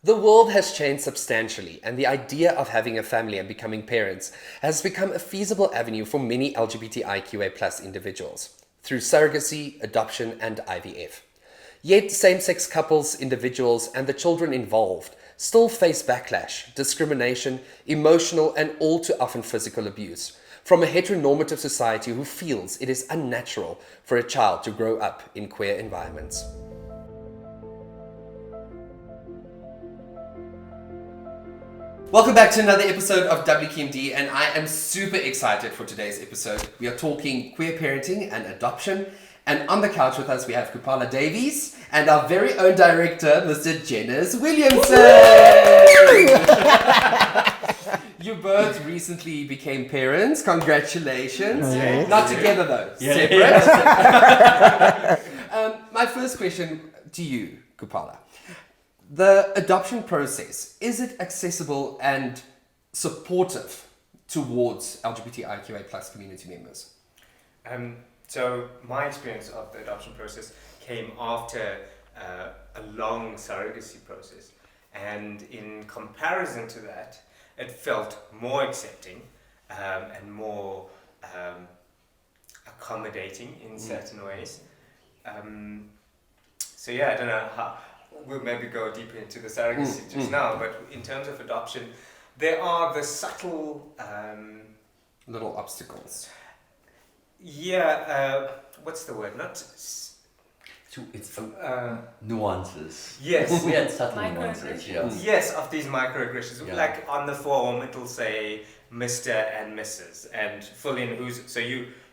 The world has changed substantially, and the idea of having a family and becoming parents has become a feasible avenue for many LGBTIQA+ individuals through surrogacy, adoption, and IVF. Yet, same-sex couples, individuals, and the children involved still face backlash, discrimination, emotional, and all too often physical abuse from a heteronormative society who feels it is unnatural for a child to grow up in queer environments. Welcome back to another episode of WQMD, and I am super excited for today's episode. We are talking queer parenting and adoption, and on the couch with us we have Gopala Davies and our very own director, Mr. Jennis Williamson. You both recently became parents. Congratulations. Okay. Not together though, separate. My first question to you, Gopala. The adoption process, is it accessible and supportive towards LGBTIQA+ community members? So my experience of the adoption process came after a long surrogacy process, and in comparison to that, it felt more accepting and more accommodating in certain ways. So yeah, I don't know how. We'll maybe go deeper into the surrogacy just now, but in terms of adoption, there are the subtle little obstacles. Yeah, what's the word? It's nuances. Yes. We had subtle nuances, yeah. Yes, of these microaggressions. Yeah. Like on the form, it'll say Mr. and Mrs. and fill in who's. So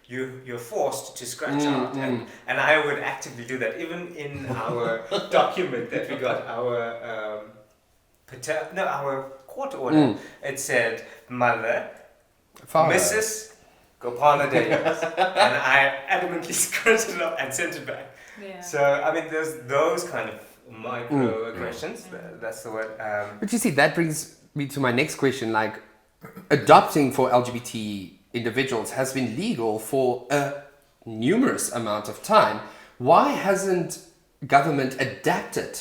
you're forced to scratch out, and I would actively do that. Even in our document that we got, our our court order, it said mother, Father. Mrs. Gopala Davies, and I adamantly scratched it up and sent it back. Yeah. So I mean, there's those kind of microaggressions. That's the word. But you see, that brings me to my next question. Like, adopting for LGBT individuals has been legal for a numerous amount of time. Why hasn't government adapted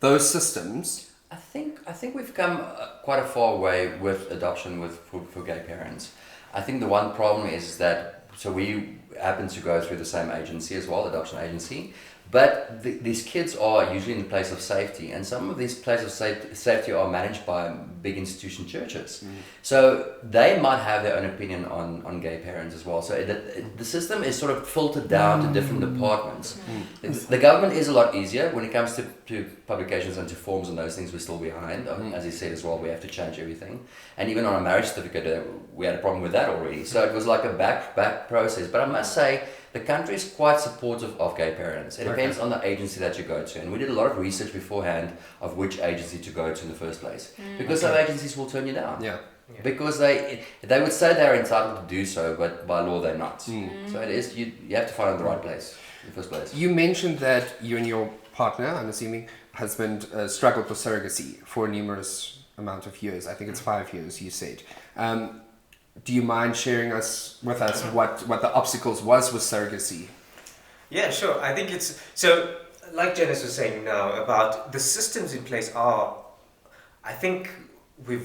those systems? I think we've come quite a far way with adoption for gay parents. I think the one problem is that, so we happen to go through the same agency as well, adoption agency, but these kids are usually in a place of safety, and some of these places of safety are managed by big institution churches. So they might have their own opinion on gay parents as well. So the system is sort of filtered down to different departments. The government is a lot easier when it comes to publications and to forms and those things. We're still behind. As you said as well, we have to change everything. And even on a marriage certificate, we had a problem with that already. So it was like a back process. But I must say, the country is quite supportive of gay parents. It depends on the agency that you go to. And we did a lot of research beforehand of which agency to go to in the first place. Because some agencies will turn you down. Yeah. Because they would say they're entitled to do so, but by law they're not. So it is, you have to find the right place in the first place. You mentioned that you and your partner, I'm assuming, husband, struggled with surrogacy for a numerous amount of years. I think it's 5 years, you said. Do you mind sharing with us what the obstacles was with surrogacy? Yeah, sure. I think it's so. Like Jennis was saying now about the systems in place are, I think we're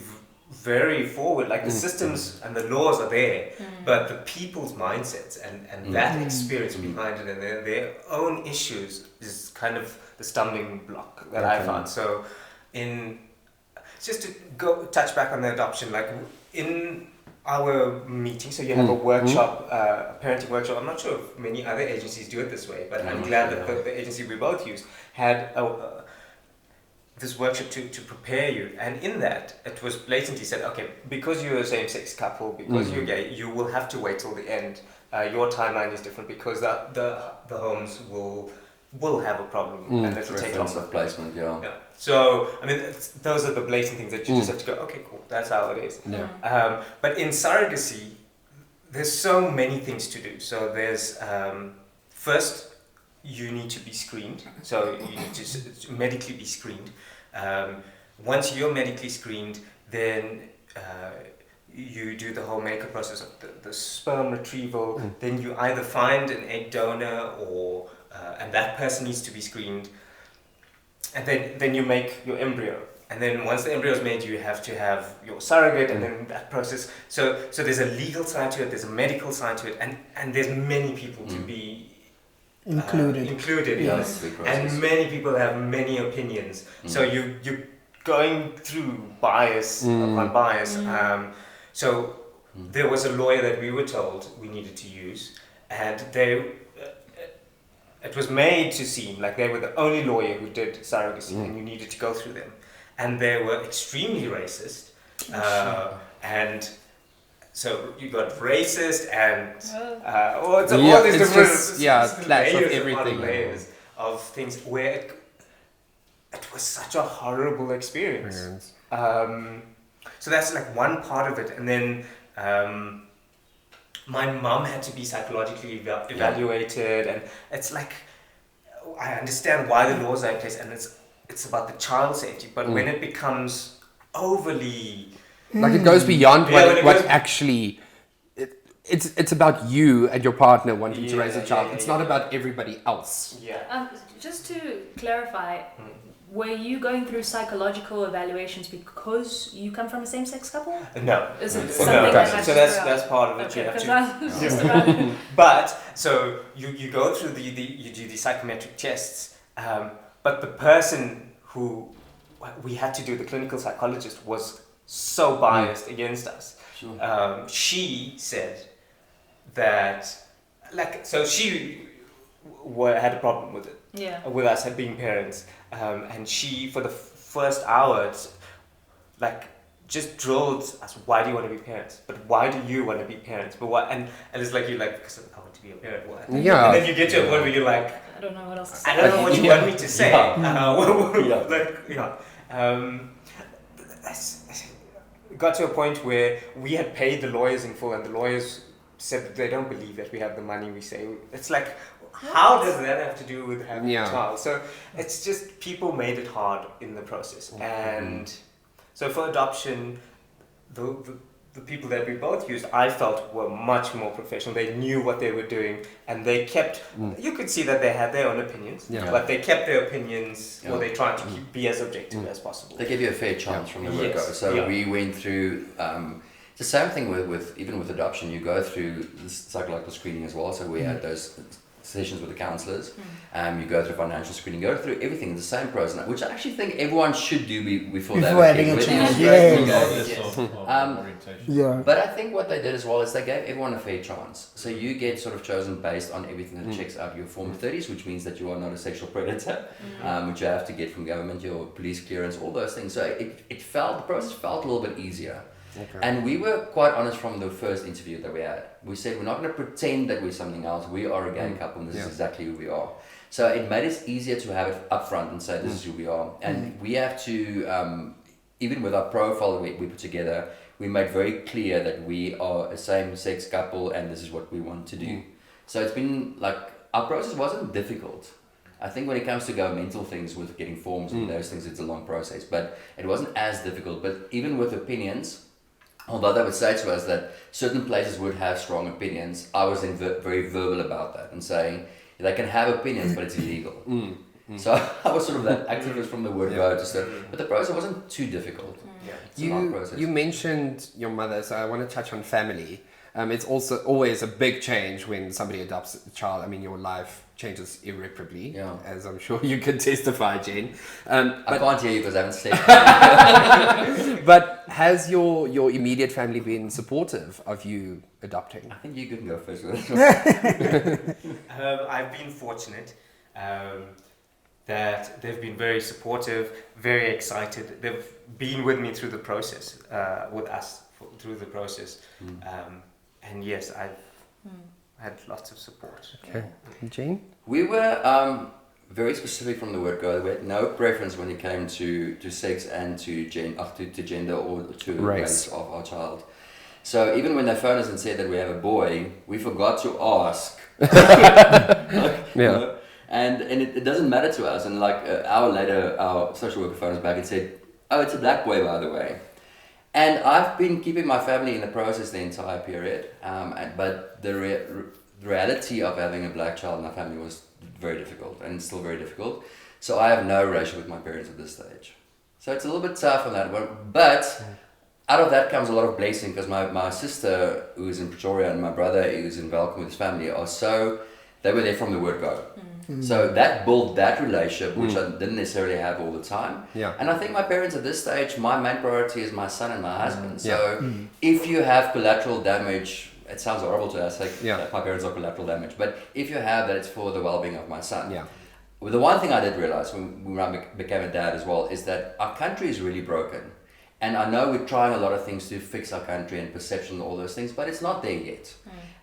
very forward. Like the systems and the laws are there, but the people's mindsets and that experience behind it and their own issues is kind of the stumbling block that I found. So, just to touch back on the adoption, like in our meeting, so you have a workshop, a parenting workshop. I'm not sure if many other agencies do it this way, but I'm glad that the agency we both use had this workshop to prepare you. And in that, it was blatantly said, okay, because you're a same-sex couple, because you're gay, you will have to wait till the end. Your timeline is different because the homes will have a problem and it will take longer. Of placement, yeah. So, I mean, those are the blatant things that you just have to go, okay, cool, that's how it is. Yeah. But in surrogacy, there's so many things to do. So there's, first, you need to be screened. So you need to medically be screened. Once you're medically screened, then you do the whole makeup process of the sperm retrieval. Then you either find an egg donor or, and that person needs to be screened. And then you make your embryo. and then once the embryo is made, you have to have your surrogate, and then that process. So there's a legal side to it, there's a medical side to it, and there's many people to be included. Yes. And many people have many opinions. So you're going through bias upon bias. So there was a lawyer that we were told we needed to use, and it was made to seem like they were the only lawyer who did surrogacy, and you needed to go through them. And they were extremely racist. And so you got racist and all these different clash of layers everything. Layers of things where it was such a horrible experience. So that's like one part of it. And then my mum had to be psychologically evaluated, and it's like, I understand why the laws are in place, and it's about the child safety, but when it becomes overly... Like it goes beyond what actually... It's about you and your partner wanting to raise a child. It's not about everybody else. Just to clarify, were you going through psychological evaluations because you come from a same-sex couple? No. Is it something that so that's part of it. Okay, you have to. just about But so you go through you do the psychometric tests, but the person who we had to do, the clinical psychologist, was so biased against us. Sure. She said that, she had a problem with it. Yeah. With us being parents, and she, for the first hour, just drilled us. Why do you want to be parents? But why do you want to be parents? But why? And it's like you're like, because I want to be a parent. Why? Yeah. And then you get to a point where you're like, I don't know what else to say. I don't know what you want me to say. Got to a point where we had paid the lawyers in full, and the lawyers said that they don't believe that we have the money we say. It's like, how does that have to do with having a child? So it's just people made it hard in the process. And so for adoption, the people that we both used, I felt were much more professional. They knew what they were doing, and they kept, you could see that they had their own opinions, but they kept their opinions, or they tried to be as objective as possible. They gave you a fair chance from the word go. So we went through the same thing with even with adoption. You go through this psychological screening as well. So we had those sessions with the counsellors. You go through financial screening, go through everything, the same process, which I actually think everyone should do before they have having a child. But I think what they did as well is they gave everyone a fair chance. So you get sort of chosen based on everything that checks out your Form 30s, which means that you are not a sexual predator, which you have to get from government, your police clearance, all those things. So the process felt a little bit easier. Okay. And we were quite honest from the first interview that we had. We said, we're not going to pretend that we're something else. We are a gay couple, and this is exactly who we are. So it made it easier to have it up front and say, this is who we are. And we have to, even with our profile we put together, we made very clear that we are a same-sex couple, and this is what we want to do. So it's been like, our process wasn't difficult. I think when it comes to governmental things with getting forms and those things, it's a long process. But it wasn't as difficult. But even with opinions, although they would say to us that certain places would have strong opinions, I was then very verbal about that and saying they can have opinions, but it's illegal. So I was sort of that activist from the word go. But the process wasn't too difficult. You mentioned your mother, so I want to touch on family. It's also always a big change when somebody adopts a child. I mean, your life changes irreparably, as I'm sure you can testify, Jen. I can't hear you because I haven't slept. But has your immediate family been supportive of you adopting? I think you can go first with this. I've been fortunate that they've been very supportive, very excited. They've been with me through the process, with us through the process. And yes, I've had lots of support. Okay. Jane? We were very specific from the word go. We had no preference when it came to sex and to gender or to race of our child. So even when they phoned us and said that we have a boy, we forgot to ask. And it doesn't matter to us. And like an hour later, our social worker phoned us back and said, oh, it's a black boy, by the way. And I've been keeping my family in the process the entire period, but the reality of having a black child in my family was very difficult, and it's still very difficult. So I have no relationship with my parents at this stage. So it's a little bit tough on that one. But out of that comes a lot of blessing, because my sister, who's in Pretoria, and my brother, who's in Welkom with his family, they were there from the word go. So that built that relationship, which I didn't necessarily have all the time. Yeah. And I think my parents at this stage, my main priority is my son and my husband. So if you have collateral damage, it sounds horrible to us, like my parents are collateral damage, but if you have that, it's for the well-being of my son. Yeah. Well, the one thing I did realize when I became a dad as well is that our country is really broken. And I know we're trying a lot of things to fix our country and perception and all those things, but it's not there yet.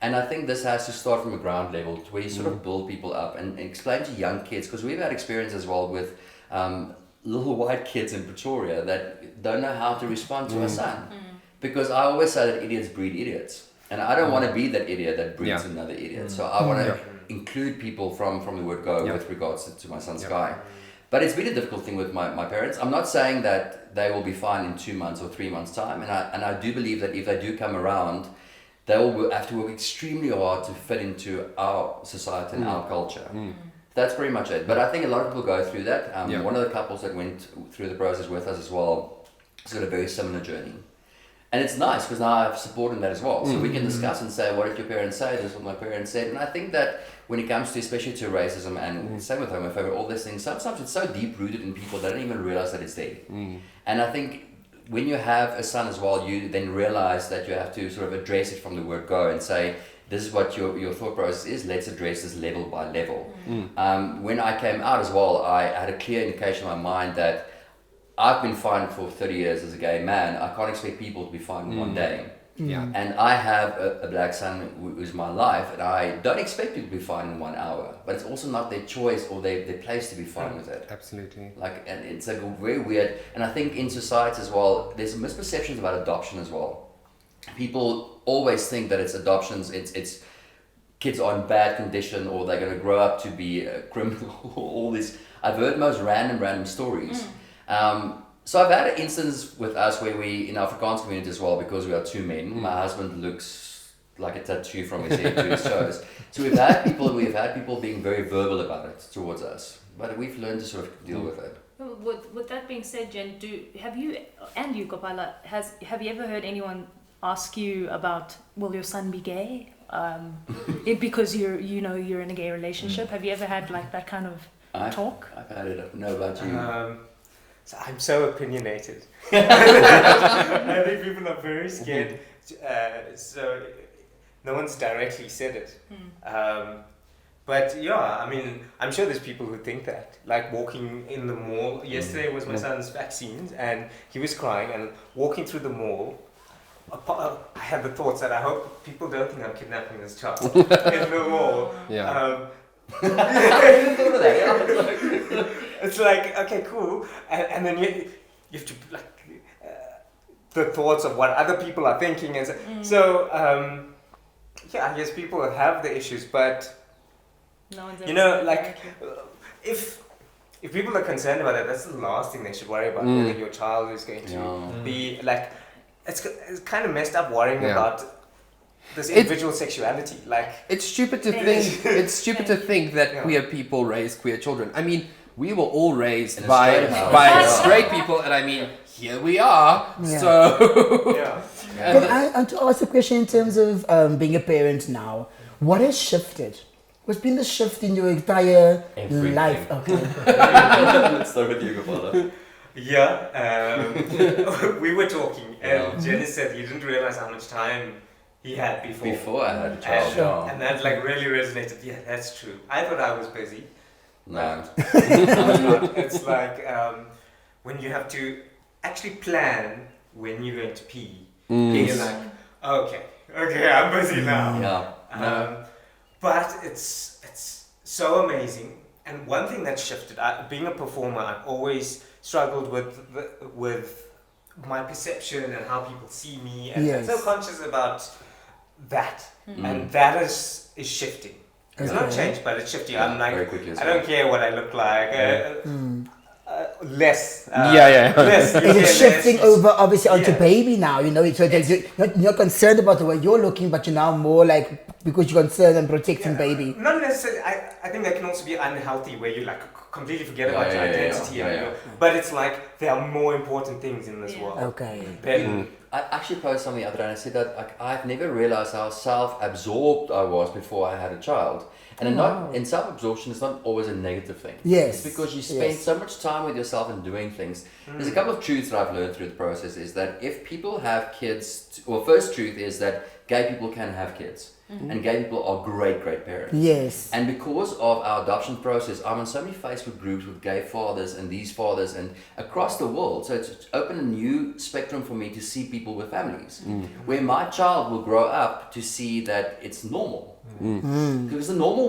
And I think this has to start from a ground level, where you sort of build people up and explain to young kids, because we've had experience as well with little white kids in Pretoria that don't know how to respond to our son. Because I always say that idiots breed idiots. And I don't want to be that idiot that breeds another idiot. So I want to include people from the word go with regards to my son Sky. But it's been a difficult thing with my parents. I'm not saying that they will be fine in 2 months or 3 months' time. And I do believe that if they do come around, they will have to work extremely hard to fit into our society and our culture. That's pretty much it. But I think a lot of people go through that. One of the couples that went through the process with us as well has got a very similar journey. And it's nice because now I have support in that as well. So we can discuss and say, what did your parents say? This is what my parents said. And I think that when it comes to, especially to racism and same with homophobia, all these things, sometimes it's so deep rooted in people they don't even realize that it's there. And I think when you have a son as well, you then realize that you have to sort of address it from the word go and say, this is what your thought process is, let's address this level by level. When I came out as well, I had a clear indication in my mind that I've been fine for 30 years as a gay man. I can't expect people to be fine in one day. And I have a black son who's my life, and I don't expect people to be fine in 1 hour. But it's also not their choice or their place to be fine with it. Absolutely. And it's like very weird. And I think in society as well, there's misperceptions about adoption as well. People always think that it's adoptions, it's kids are in bad condition or they're going to grow up to be a criminal. All this. I've heard most random stories. So I've had an instance with us where we, in our Afrikaans community as well, because we are two men, my husband looks like a tattoo from his head to his toes. So we've had people being very verbal about it towards us, but we've learned to sort of deal with it. With that being said, Jen, have you, and you, Gopala, have you ever heard anyone ask you about, will your son be gay? Because you're in a gay relationship. Have you ever had like that kind of talk? I've had it. No, about you. So I'm so opinionated. I think people are very scared. So no one's directly said it. But yeah, I mean, I'm sure there's people who think that. Like walking in the mall. Yesterday was my son's vaccines and he was crying, and walking through the mall, I had the thoughts that I hope people don't think I'm kidnapping this child in the mall. It's like, okay, cool, and then you have to like the thoughts of what other people are thinking, and so I guess people have the issues, but no one's like if people are concerned about it, that's the last thing they should worry about. Whether your child is going to be like, it's kind of messed up worrying about this individual sexuality. Like it's stupid to think. It's stupid to think that queer people raise queer children. I mean, we were all raised by straight people, and I mean, here we are. So Can I want to ask a question in terms of being a parent now? What has shifted? What's been the shift in your entire life? Okay. Let's start with you, Gopala. We were talking, and Jennis said he didn't realize how much time he had before I had a child. And that like really resonated. Yeah, that's true. I thought I was busy. No. It's like when you have to actually plan when you're going to pee. You're like, okay, I'm busy now. But it's so amazing. And one thing that shifted, being a performer, I've always struggled with my perception and how people see me, and I'm so conscious about that. And that is shifting. It's not changed, but it's shifting. I'm like, I don't care what I look like. Less. Less. It's shifting over, obviously, onto baby now. So you're not concerned about the way you're looking, but you're now more like, because you're concerned and protecting baby. Not necessarily. I think that can also be unhealthy, where you like completely forget about your identity. But it's like there are more important things in this world. Okay. I actually posted something the other day and I said that like, I've never realized how self-absorbed I was before I had a child. And in self-absorption, it's not always a negative thing. Yes. It's because you spend so much time with yourself and doing things. There's a couple of truths that I've learned through the process is that if people have kids, well, first truth is that gay people can have kids. And gay people are great parents. Yes. And because of our adoption process, I'm on so many Facebook groups with gay fathers and these fathers and across the world. So it's opened a new spectrum for me to see people with families. Where my child will grow up to see that it's normal. Because the normal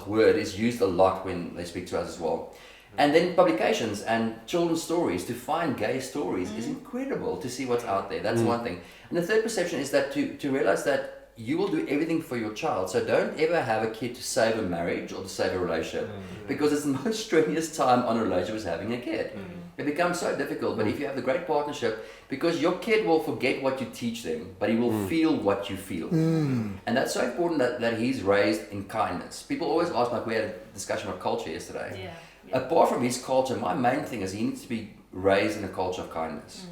word is used a lot when they speak to us as well. And then publications and children's stories, to find gay stories is incredible to see what's out there. That's one thing. And the third perception is that to realize that you will do everything for your child. So don't ever have a kid to save a marriage or to save a relationship. Because it's the most strenuous time on a relationship is having a kid. It becomes so difficult. But if you have the great partnership, because your kid will forget what you teach them, but he will feel what you feel. And that's so important that he's raised in kindness. People always ask, like we had a discussion about culture yesterday. Yeah. Apart from his culture, my main thing is he needs to be raised in a culture of kindness.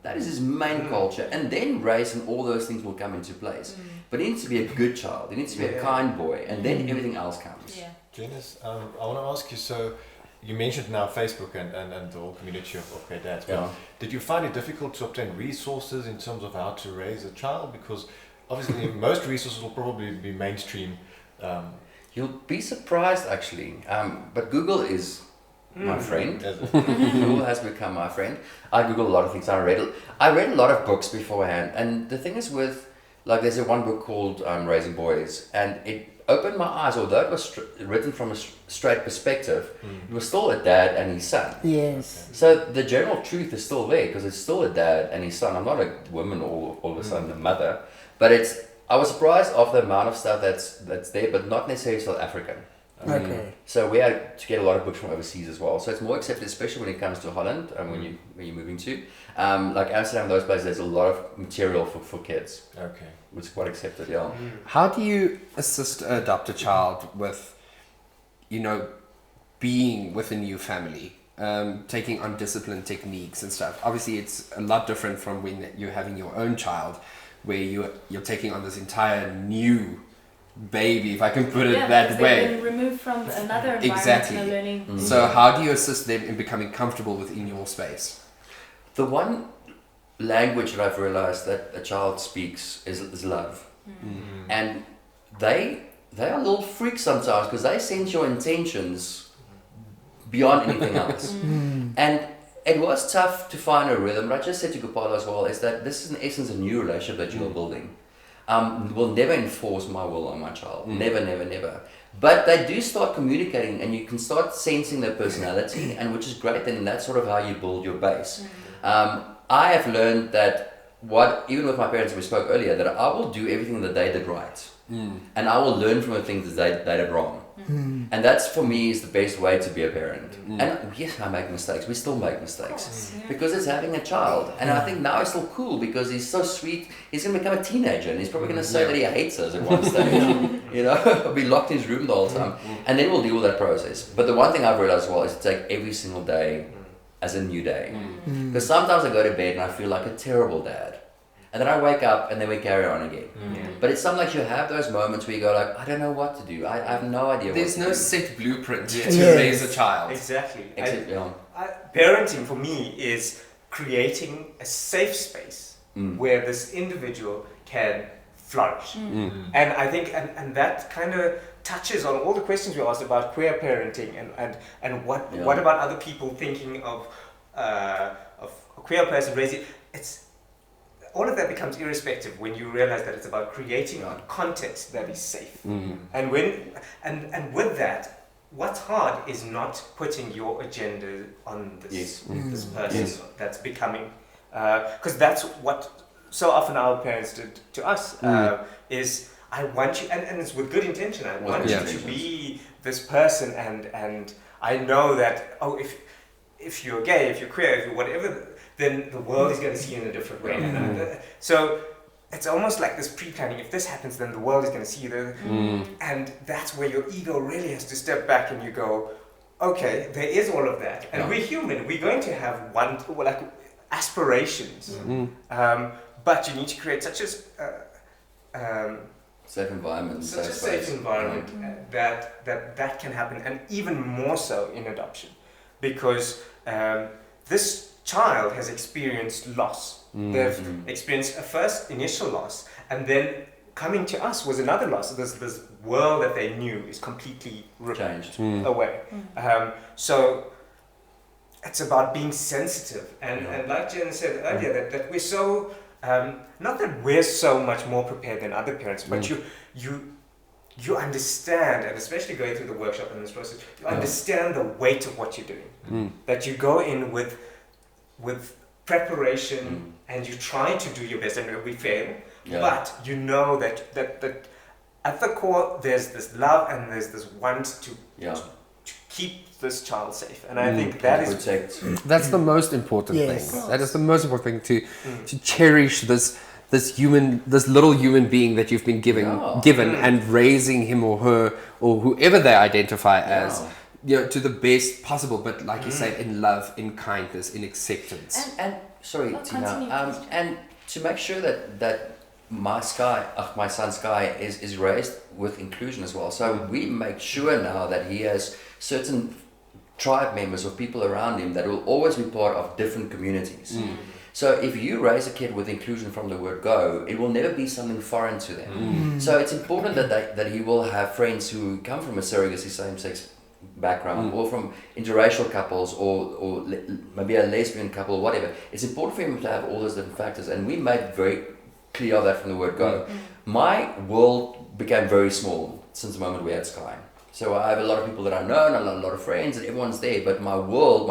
That is his main culture. And then race and all those things will come into place. But he needs to be a good child. He needs to be a kind boy. And then everything else comes. Yeah. Jennis, I want to ask you, so you mentioned now Facebook and the whole community of gay dads. But did you find it difficult to obtain resources in terms of how to raise a child? Because obviously most resources will probably be mainstream. You'll be surprised actually, but Google is my friend. Google has become my friend. I Google a lot of things. I read a lot of books beforehand, and the thing is with, like there's one book called Raising Boys, and it opened my eyes. Although it was written from a straight perspective, it was still a dad and his son. Yes. So the general truth is still there because it's still a dad and his son. I'm not a woman or all of a sudden a mother, but I was surprised of the amount of stuff that's there, but not necessarily South African. Okay. So we had to get a lot of books from overseas as well. So it's more accepted, especially when it comes to Holland, when you're moving to, like Amsterdam, those places. There's a lot of material for kids. Okay. Which is quite accepted. Yeah. How do you assist an adopted child with, being with a new family, taking on discipline techniques and stuff? Obviously, it's a lot different from when you're having your own child, where you're taking on this entire new baby, if I can put it that way. They've been removed from another environment Exactly. and learning. So how do you assist them in becoming comfortable within your space? The one language that I've realized that a child speaks is love. And they are little freaks sometimes because they sense your intentions beyond anything else. And it was tough to find a rhythm, but I just said to Gopala as well, is that this is in essence a new relationship that you are building. Will never enforce my will on my child. Never. But they do start communicating and you can start sensing their personality, and which is great, and that's sort of how you build your base. I have learned that even with my parents, we spoke earlier, that I will do everything that they did right. And I will learn from the things that they did wrong. And that's, for me, is the best way to be a parent. And yes, I make mistakes. We still make mistakes. Because it's having a child. And I think now it's still cool because he's so sweet. He's going to become a teenager and he's probably going to say that he hates us at one stage. Be locked in his room the whole time. And then we'll deal with that process. But the one thing I've realized as well is to take every single day as a new day. Because sometimes I go to bed and I feel like a terrible dad. And then I wake up and then we carry on again. But it's sometimes you have those moments where you go like, I don't know what to do. I have no idea There's what to no do. set blueprint to raise a child. Exactly. Except, Parenting for me is creating a safe space where this individual can flourish. And I think, and that kind of touches on all the questions we asked about queer parenting and what about other people thinking of a queer person raising. All of that becomes irrespective when you realize that it's about creating a context that is safe. And with that, what's hard is not putting your agenda on this person that's becoming, because that's what so often our parents did to us. Is I want you, and it's with good intention. I want you to be this person, and I know that if you're gay, if you're queer, if you're whatever, then the world is going to see you in a different way. So it's almost like this pre-planning. If this happens, then the world is going to see you. And that's where your ego really has to step back and you go, okay, there is all of that. And we're human. We're going to have aspirations. But you need to create such a safe environment. Such a safe environment that can happen. And even more so in adoption. Because this child has experienced loss. They've experienced a first initial loss, and then coming to us was another loss. This world that they knew is completely changed away. So it's about being sensitive, and like Jen said earlier, that we're so not that we're so much more prepared than other parents, but you understand, and especially going through the workshop and this process, you understand the weight of what you're doing. That you go in with preparation and you try to do your best, and we fail, but you know that at the core there's this love and there's this want to keep this child safe, and I think that is that's the most important thing. That is the most important thing, to cherish this little human being that you've been given and raising him or her or whoever they identify as, to the best possible, but like you say, in love, in kindness, in acceptance. And sorry, Tina, and to make sure that my son Sky is raised with inclusion as well. So we make sure now that he has certain tribe members or people around him that will always be part of different communities. So if you raise a kid with inclusion from the word go, it will never be something foreign to them. So it's important that he will have friends who come from a surrogacy same-sex background or from interracial couples or maybe a lesbian couple or whatever. It's important for him to have all those different factors, and we made very clear of that from the word go. My world became very small since the moment we had Sky. So I have a lot of people that I know and a lot of friends and everyone's there, but my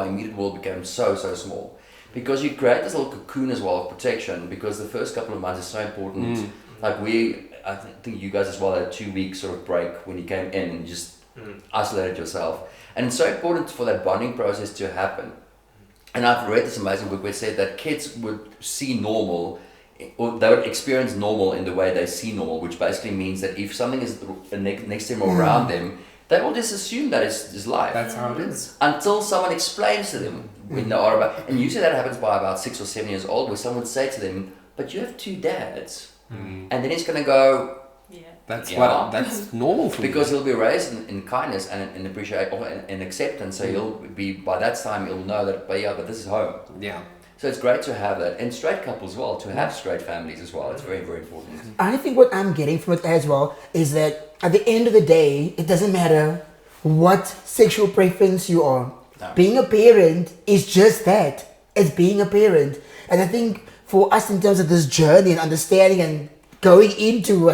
immediate world became so small. Because you create this little cocoon as well of protection, because the first couple of months is so important. Like I think you guys as well had a 2-week sort of break when you came in and just isolated yourself. And it's so important for that bonding process to happen. And I've read this amazing book where it said that kids would see normal, or they would experience normal in the way they see normal, which basically means that if something is next to them or around them, they will just assume that it's life. That's how it is. Until someone explains to them when they are about, and usually that happens by about 6 or 7 years old, where someone would say to them, "But you have 2 dads," and then he's going to go, That's normal for because he'll be raised in kindness and in appreciation and acceptance. So he'll be, by that time he'll know that, but this is home. Yeah. So it's great to have that, and straight couples as well, to have straight families as well. It's very, very important. I think what I'm getting from it as well is that at the end of the day, it doesn't matter what sexual preference you are. No. Being a parent is just that. It's being a parent. And I think for us, in terms of this journey and understanding and going into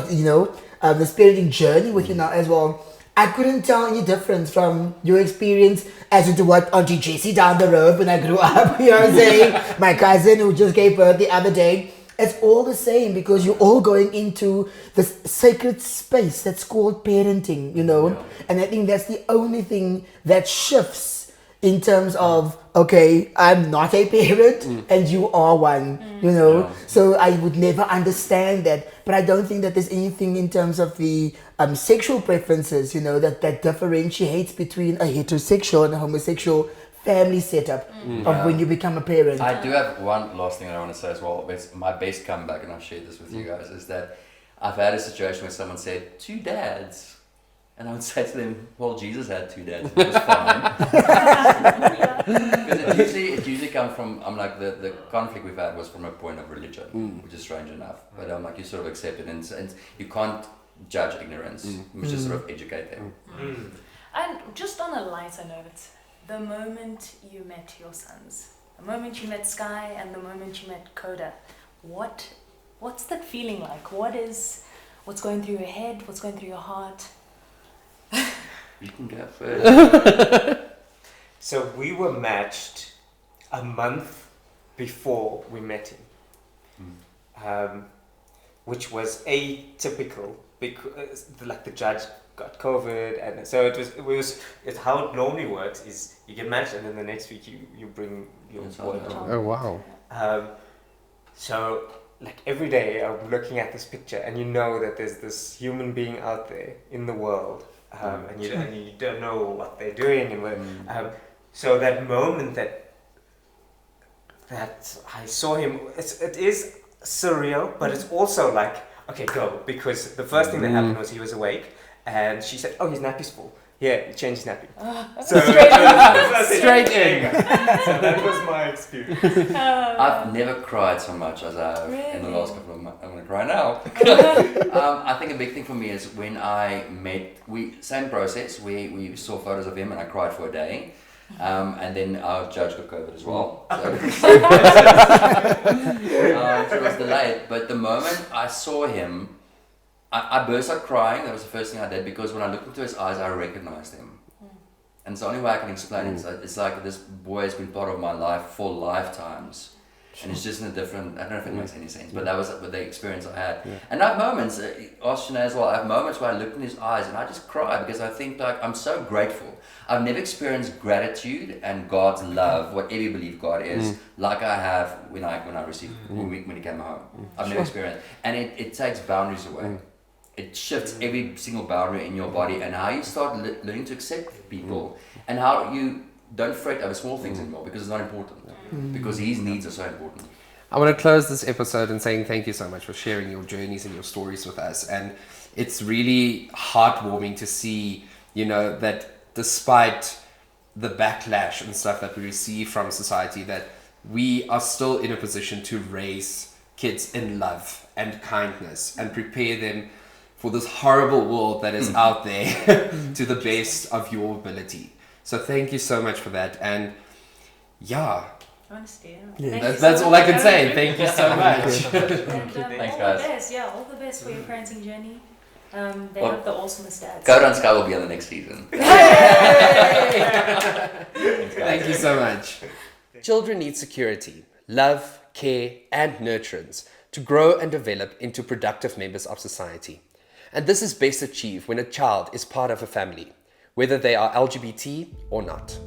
this parenting journey with you now as well, I couldn't tell any difference from your experience as into what Auntie Jessie down the road when I grew up, you know what I'm saying? My cousin who just gave birth the other day. It's all the same, because you're all going into this sacred space that's called parenting, And I think that's the only thing that shifts in terms of, okay, I'm not a parent and you are one, So I would never understand that. But I don't think that there's anything in terms of the sexual preferences, that differentiates between a heterosexual and a homosexual family setup of when you become a parent. I do have one last thing I want to say as well. It's my best comeback, and I've shared this with you guys, is that I've had a situation where someone said, 2 dads. And I would say to them, well, Jesus had 2 dads. It was fine. Because it usually comes from, I'm like, the conflict we've had was from a point of religion, which is strange enough. But I'm like, you sort of accept it, and you can't judge ignorance. You just sort of educate them. And just on a lighter note, the moment you met your sons, the moment you met Sky and the moment you met Coda, what's that feeling like? What's going through your head? What's going through your heart? You can go first. So we were matched a month before we met him, which was atypical because the judge got COVID, and so it's how it normally works is you get matched and then the next week you bring your boy home. Oh wow. So like every day I'm looking at this picture, and you know that there's this human being out there in the world, and you don't know what they're doing, and so that moment that I saw him, it is surreal, but it's also like, okay, go, because the first thing that happened was he was awake, and she said, "Oh, his nappy's full. Yeah, change his nappy." So Straight in. So that was my experience. I've never cried so much as I have in the last couple of months. I'm going to cry now. I think a big thing for me is when I met, same process, we saw photos of him and I cried for a day. And then our judge got COVID as well. So, so it was delayed. But the moment I saw him, I burst out crying. That was the first thing I did, because when I looked into his eyes, I recognized him. And it's the only way I can explain it. It's like this boy has been part of my life for lifetimes. And it's just in a different, I don't know if it makes any sense, but that was the experience I had. Yeah. And I have moments, Austin as well, I have moments where I look in his eyes and I just cry, because I think like I'm so grateful. I've never experienced gratitude and God's love, whatever you believe God is, like I have when I received, when he came home. I've never experienced. And it takes boundaries away. It shifts every single boundary in your body, and how you start learning to accept people, and how you don't fret over small things anymore, because it's not important. Because his needs are so important. I want to close this episode and saying thank you so much for sharing your journeys and your stories with us. And it's really heartwarming to see, that despite the backlash and stuff that we receive from society, that we are still in a position to raise kids in love and kindness and prepare them for this horrible world that is out there to the best of your ability. So thank you so much for that. And honestly, that's all I can say. Thank you so much. And, Thanks, all guys. The best, all the best for your parenting journey. They have the awesomest dads. Code on Sky will be on the next season. Thank you so much. Children need security, love, care, and nurturance to grow and develop into productive members of society. And this is best achieved when a child is part of a family, whether they are LGBT or not.